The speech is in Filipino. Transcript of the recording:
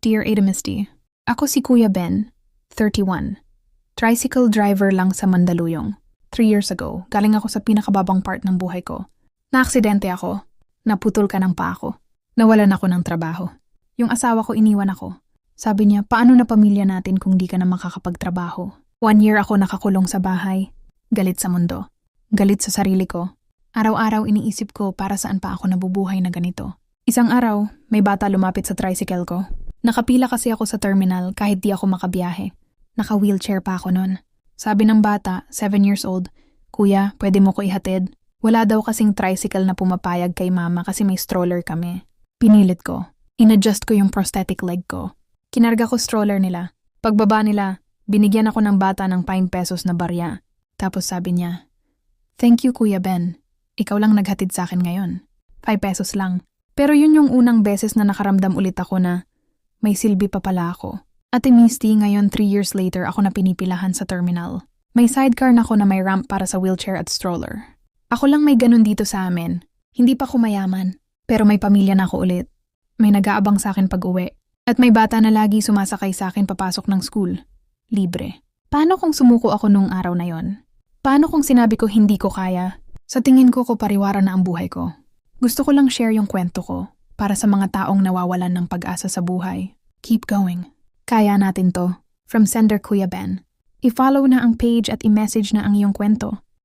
Dear Ada Misty, ako si Kuya Ben, 31. Tricycle driver lang sa Mandaluyong. 3 years ago, galing ako sa pinakababang part ng buhay ko. Naaksidente ako. Naputol ka ng paa ko. Nawalan ako ng trabaho. Yung asawa ko iniwan ako. Sabi niya, paano na pamilya natin kung di ka na makakapagtrabaho? 1 year ako nakakulong sa bahay. Galit sa mundo. Galit sa sarili ko. Araw-araw iniisip ko para saan pa ako nabubuhay na ganito. Isang araw, may bata lumapit sa tricycle ko. Nakapila kasi ako sa terminal kahit di ako makabiyahe. Naka-wheelchair pa ako nun. Sabi ng bata, 7 years old, Kuya, pwede mo ko ihatid? Wala daw kasing tricycle na pumapayag kay mama kasi may stroller kami. Pinilit ko. In-adjust ko yung prosthetic leg ko. Kinarga ko stroller nila. Pagbaba nila, binigyan ako ng bata ng 5 pesos na barya. Tapos sabi niya, Thank you, Kuya Ben. Ikaw lang naghatid sa akin ngayon. 5 pesos lang. Pero yun yung unang beses na nakaramdam ulit ako na may silbi pa pala ako. Ate Misty, ngayon 3 years later ako na pinipilahan sa terminal. May sidecar na ako na may ramp para sa wheelchair at stroller. Ako lang may ganun dito sa amin. Hindi pa ako mayaman. Pero may pamilya na ako ulit. May nag-aabang sa akin pag-uwi. At may bata na lagi sumasakay sa akin papasok ng school. Libre. Paano kung sumuko ako nung araw na yon? Paano kung sinabi ko hindi ko kaya? Sa tingin ko pariwara na ang buhay ko. Gusto ko lang share yung kwento ko para sa mga taong nawawalan ng pag-asa sa buhay. Keep going. Kaya natin to. From Sender Kuya Ben. I-follow na ang page at i-message na ang iyong kwento.